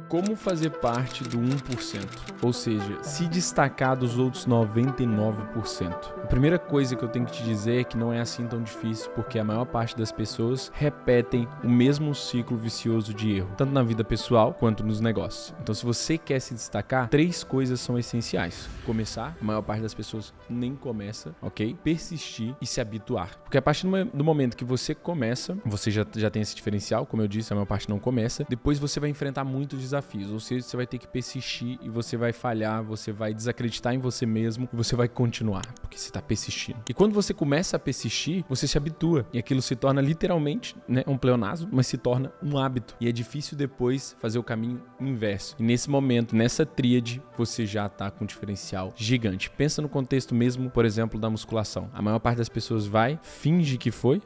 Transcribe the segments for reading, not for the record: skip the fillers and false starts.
Como fazer parte do 1%? Ou seja, se destacar dos outros 99%. A primeira coisa que eu tenho que te dizer é que não é assim tão difícil, porque a maior parte das pessoas repetem o mesmo ciclo vicioso de erro, tanto na vida pessoal quanto nos negócios. Então, se você quer se destacar, 3 coisas são essenciais. Começar, a maior parte das pessoas nem começa, ok? Persistir e se habituar. Porque a partir do momento que você começa, você já tem esse diferencial, como eu disse, a maior parte não começa, depois você vai enfrentar muitos desafios, ou seja, você vai ter que persistir e você vai falhar, você vai desacreditar em você mesmo e você vai continuar, porque você está persistindo. E quando você começa a persistir, você se habitua e aquilo se torna literalmente, um pleonasmo, mas se torna um hábito. E é difícil depois fazer o caminho inverso. E nesse momento, nessa tríade, você já está com um diferencial gigante. Pensa no contexto mesmo, por exemplo, da musculação. A maior parte das pessoas finge que foi,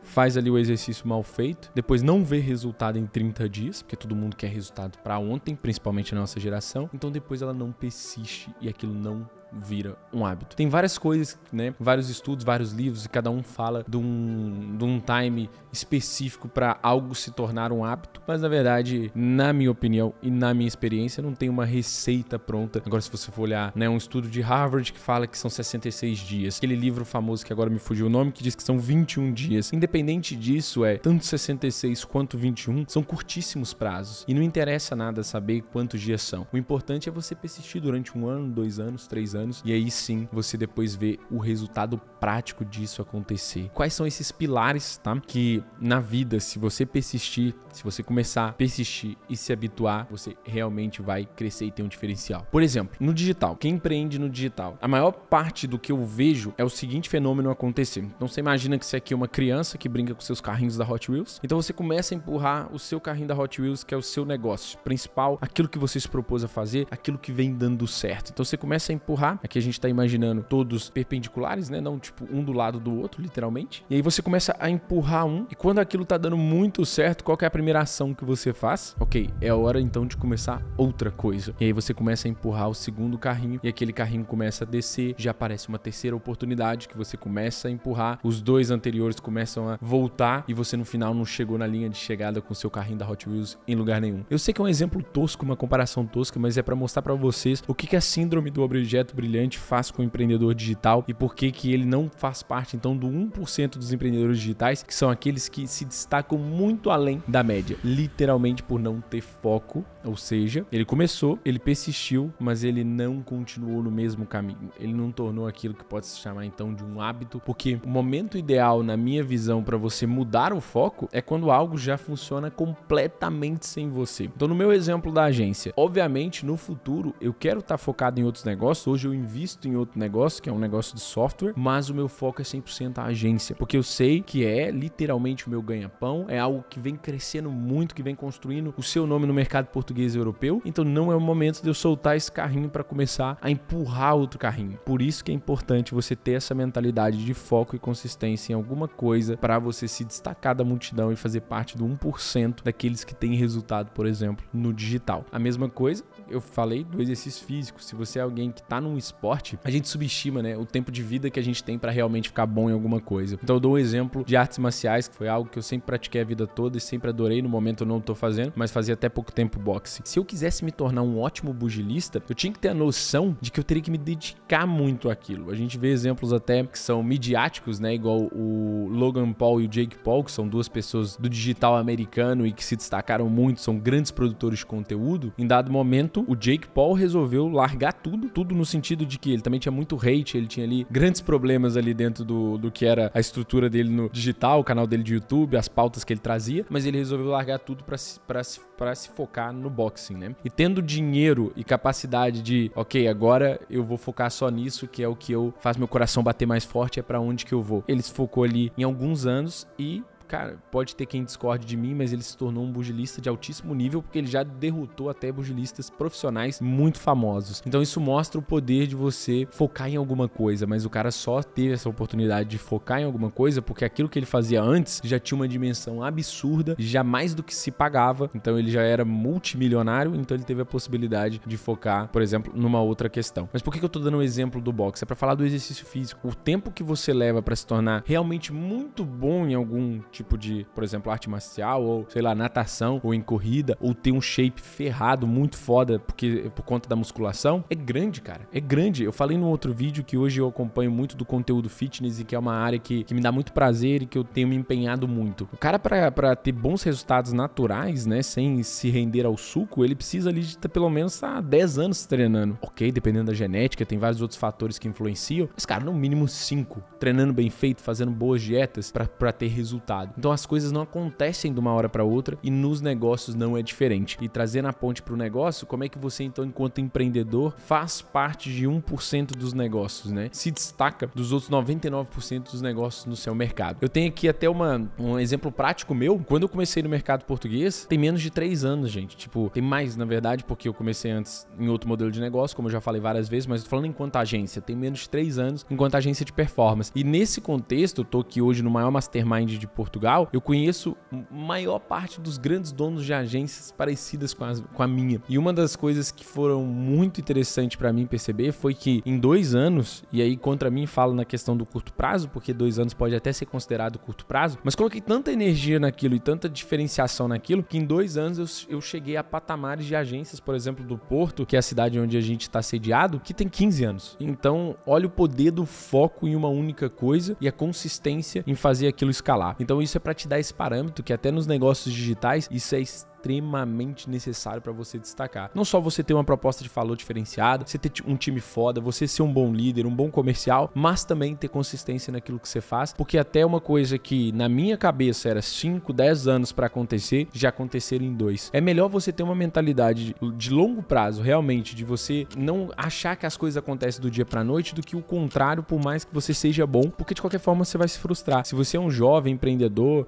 faz ali o exercício mal feito, depois não vê resultado em 30 dias, porque todo mundo quer resultado para ontem, principalmente na nossa geração, então depois ela não persiste e aquilo não vira um hábito. Tem várias coisas, vários estudos, vários livros, e cada um fala de um time específico para algo se tornar um hábito, mas na verdade, na minha opinião e na minha experiência, não tem uma receita pronta. Agora, se você for olhar, um estudo de Harvard que fala que são 66 dias, aquele livro famoso que agora me fugiu o nome, que diz que são 21 dias. Independente disso, tanto 66 quanto 21 são curtíssimos prazos, e não interessa nada saber quantos dias são. O importante é você persistir durante 1 ano, 2 anos, 3 anos, e aí sim você depois vê o resultado prático disso acontecer. Quais são esses pilares, que na vida, se você persistir, se você começar a persistir e se habituar, você realmente vai crescer e ter um diferencial. Por exemplo, no digital, quem empreende no digital, a maior parte do que eu vejo é o seguinte fenômeno acontecer. Então você imagina que você aqui é uma criança que brinca com seus carrinhos da Hot Wheels, então você começa a empurrar o seu carrinho da Hot Wheels, que é o seu negócio principal, aquilo que você se propôs a fazer, aquilo que vem dando certo. Então você começa a empurrar, aqui a gente tá imaginando todos perpendiculares, não tipo um do lado do outro, literalmente. E aí você começa a empurrar um, e quando aquilo tá dando muito certo, qual que é a primeira ação que você faz? Ok, é a hora então de começar outra coisa. E aí você começa a empurrar o segundo carrinho, e aquele carrinho começa a descer, já aparece uma terceira oportunidade que você começa a empurrar, os 2 anteriores começam a voltar, e você no final não chegou na linha de chegada com o seu carrinho da Hot Wheels em lugar nenhum. Eu sei que é um exemplo tosco, uma comparação tosca, mas é para mostrar para vocês o que a síndrome do objeto brilhante faz com o empreendedor digital e por que ele não faz parte então do 1% dos empreendedores digitais, que são aqueles que se destacam muito além da média, literalmente por não ter foco. Ou seja, ele começou, ele persistiu, mas ele não continuou no mesmo caminho, ele não tornou aquilo que pode se chamar então de um hábito, porque o momento ideal, na minha visão, para você mudar o foco é quando algo já funciona completamente sem você. Então, no meu exemplo da agência, obviamente no futuro eu quero estar focado em outros negócios. Hoje eu invisto em outro negócio, que é um negócio de software, mas o meu foco é 100% a agência, porque eu sei que é literalmente o meu ganha-pão, é algo que vem crescendo muito, que vem construindo o seu nome no mercado português e europeu. Então não é o momento de eu soltar esse carrinho para começar a empurrar outro carrinho. Por isso que é importante você ter essa mentalidade de foco e consistência em alguma coisa para você se destacar da multidão e fazer parte do 1% daqueles que têm resultado, por exemplo, no digital. A mesma coisa, eu falei do exercício físico. Se você é alguém que tá num esporte, a gente subestima, o tempo de vida que a gente tem para realmente ficar bom em alguma coisa. Então eu dou um exemplo de artes marciais, que foi algo que eu sempre pratiquei a vida toda e sempre adorei. No momento eu não tô fazendo, mas fazia até pouco tempo boxe. Se eu quisesse me tornar um ótimo pugilista, eu tinha que ter a noção de que eu teria que me dedicar muito àquilo. A gente vê exemplos até que são midiáticos, igual o Logan Paul e o Jake Paul, que são 2 pessoas do digital americano e que se destacaram muito, são grandes produtores de conteúdo. Em dado momento, o Jake Paul resolveu largar tudo no sentido de que ele também tinha muito hate, ele tinha ali grandes problemas ali dentro do que era a estrutura dele no digital, o canal dele de YouTube, as pautas que ele trazia, mas ele resolveu largar tudo para se focar no boxing, E tendo dinheiro e capacidade de, ok, agora eu vou focar só nisso, que é o que faz meu coração bater mais forte, é para onde que eu vou. Ele se focou ali em alguns anos e cara, pode ter quem discorde de mim, mas ele se tornou um pugilista de altíssimo nível, porque ele já derrotou até pugilistas profissionais muito famosos. Então isso mostra o poder de você focar em alguma coisa, mas o cara só teve essa oportunidade de focar em alguma coisa porque aquilo que ele fazia antes já tinha uma dimensão absurda, já mais do que se pagava, então ele já era multimilionário, então ele teve a possibilidade de focar, por exemplo, numa outra questão. Mas por que eu tô dando um exemplo do boxe? É pra falar do exercício físico. O tempo que você leva pra se tornar realmente muito bom em algum tipo de, por exemplo, arte marcial, ou sei lá, natação, ou em corrida, ou ter um shape ferrado, muito foda, por conta da musculação, é grande, cara. É grande. Eu falei no outro vídeo que hoje eu acompanho muito do conteúdo fitness e que é uma área que me dá muito prazer e que eu tenho me empenhado muito. O cara, pra ter bons resultados naturais, né, sem se render ao suco, ele precisa ali de ter pelo menos 10 anos treinando. Ok, dependendo da genética, tem vários outros fatores que influenciam, mas, cara, no mínimo 5, treinando bem feito, fazendo boas dietas pra ter resultado. Então as coisas não acontecem de uma hora pra outra e nos negócios não é diferente. E trazendo a ponte pro negócio, como é que você, então, enquanto empreendedor, faz parte de 1% dos negócios, né? Se destaca dos outros 99% dos negócios no seu mercado. Eu tenho aqui até um exemplo prático meu. Quando eu comecei no mercado português, tem menos de 3 anos, gente. Tipo, tem mais, na verdade, porque eu comecei antes em outro modelo de negócio, como eu já falei várias vezes, mas eu tô falando enquanto agência. Tem menos de 3 anos enquanto agência de performance. E nesse contexto, eu tô aqui hoje no maior mastermind de Portugal, eu conheço a maior parte dos grandes donos de agências parecidas com a minha. E uma das coisas que foram muito interessantes para mim perceber foi que em 2 anos, e aí contra mim falo na questão do curto prazo, porque 2 anos pode até ser considerado curto prazo, mas coloquei tanta energia naquilo e tanta diferenciação naquilo, que em 2 anos eu cheguei a patamares de agências, por exemplo, do Porto, que é a cidade onde a gente está sediado, que tem 15 anos. Então, olha o poder do foco em uma única coisa e a consistência em fazer aquilo escalar. Então, isso é para te dar esse parâmetro que até nos negócios digitais, isso é extremamente necessário para você destacar. Não só você ter uma proposta de valor diferenciada, você ter um time foda, você ser um bom líder, um bom comercial, mas também ter consistência naquilo que você faz, porque até uma coisa que na minha cabeça era 5, 10 anos para acontecer, já aconteceram em 2. É melhor você ter uma mentalidade de longo prazo, realmente, de você não achar que as coisas acontecem do dia para noite, do que o contrário, por mais que você seja bom, porque de qualquer forma você vai se frustrar. Se você é um jovem empreendedor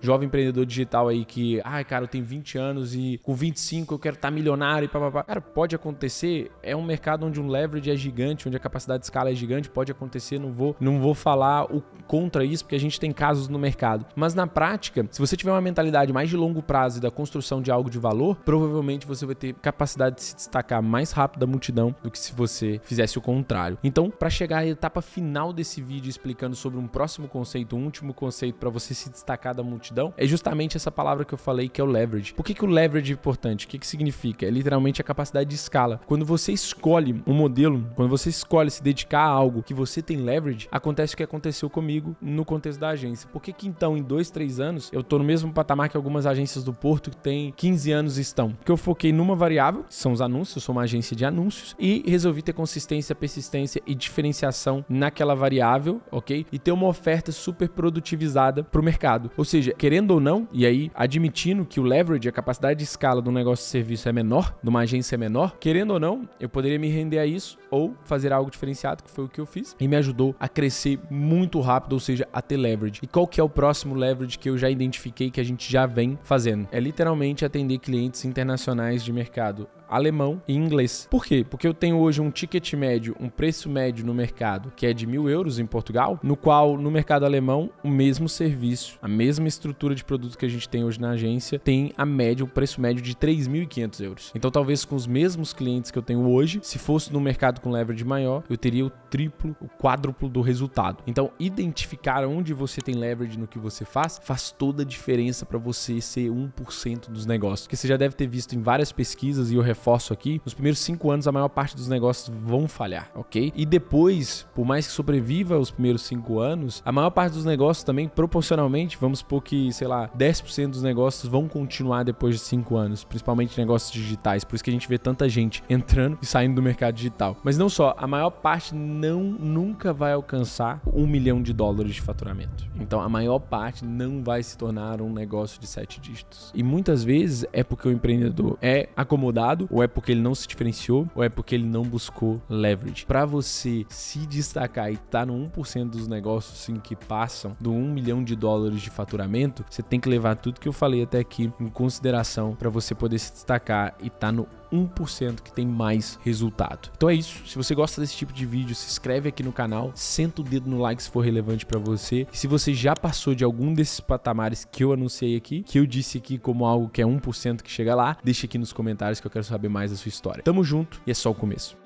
digital aí que, cara, eu tenho 20 anos e com 25 eu quero estar milionário e papapá. Cara, pode acontecer, é um mercado onde um leverage é gigante, onde a capacidade de escala é gigante, pode acontecer, não vou falar contra isso, porque a gente tem casos no mercado. Mas na prática, se você tiver uma mentalidade mais de longo prazo e da construção de algo de valor, provavelmente você vai ter capacidade de se destacar mais rápido da multidão do que se você fizesse o contrário. Então, para chegar à etapa final desse vídeo explicando sobre um próximo conceito, um último conceito para você se destacar da multidão, é justamente essa palavra que eu falei, que é o leverage. Por que o leverage é importante? O que significa? É literalmente a capacidade de escala. Quando você escolhe um modelo, quando você escolhe se dedicar a algo que você tem leverage, acontece o que aconteceu comigo no contexto da agência. Por que então em 2, 3 anos eu tô no mesmo patamar que algumas agências do Porto que tem 15 anos estão? Porque eu foquei numa variável, que são os anúncios, eu sou uma agência de anúncios, e resolvi ter consistência, persistência e diferenciação naquela variável, ok? E ter uma oferta super produtivizada pro mercado. Ou seja, querendo ou não, e aí admitindo que o leverage, a capacidade de escala de um negócio de serviço é menor, de uma agência é menor, querendo ou não, eu poderia me render a isso ou fazer algo diferenciado, que foi o que eu fiz, e me ajudou a crescer muito rápido, ou seja, a ter leverage. E qual que é o próximo leverage que eu já identifiquei que a gente já vem fazendo? É literalmente atender clientes internacionais de mercado alemão e inglês. Por quê? Porque eu tenho hoje um ticket médio, um preço médio no mercado que é de 1.000 euros em Portugal, no qual no mercado alemão o mesmo serviço, a mesma estrutura de produto que a gente tem hoje na agência tem a média, o preço médio de 3.500 euros. Então talvez com os mesmos clientes que eu tenho hoje, se fosse no mercado com leverage maior, eu teria o triplo, o quádruplo do resultado. Então identificar onde você tem leverage no que você faz toda a diferença para você ser 1% dos negócios. Porque você já deve ter visto em várias pesquisas, e eu reforço aqui, nos primeiros 5 anos a maior parte dos negócios vão falhar, ok? E depois, por mais que sobreviva os primeiros 5 anos, a maior parte dos negócios também, proporcionalmente, vamos supor que, 10% dos negócios vão continuar depois de 5 anos, principalmente negócios digitais, por isso que a gente vê tanta gente entrando e saindo do mercado digital. Mas não só, a maior parte nunca vai alcançar $1 milhão de faturamento. Então a maior parte não vai se tornar um negócio de 7 dígitos. E muitas vezes é porque o empreendedor é acomodado, ou é porque ele não se diferenciou, ou é porque ele não buscou leverage. Para você se destacar e estar no 1% dos negócios sim, que passam do $1 milhão de faturamento, você tem que levar tudo que eu falei até aqui em consideração para você poder se destacar e estar no 1% que tem mais resultado. Então é isso. Se você gosta desse tipo de vídeo, se inscreve aqui no canal, senta o dedo no like se for relevante para você. E se você já passou de algum desses patamares que eu anunciei aqui, que eu disse aqui como algo que é 1% que chega lá, deixa aqui nos comentários que eu quero saber mais da sua história. Tamo junto e é só o começo.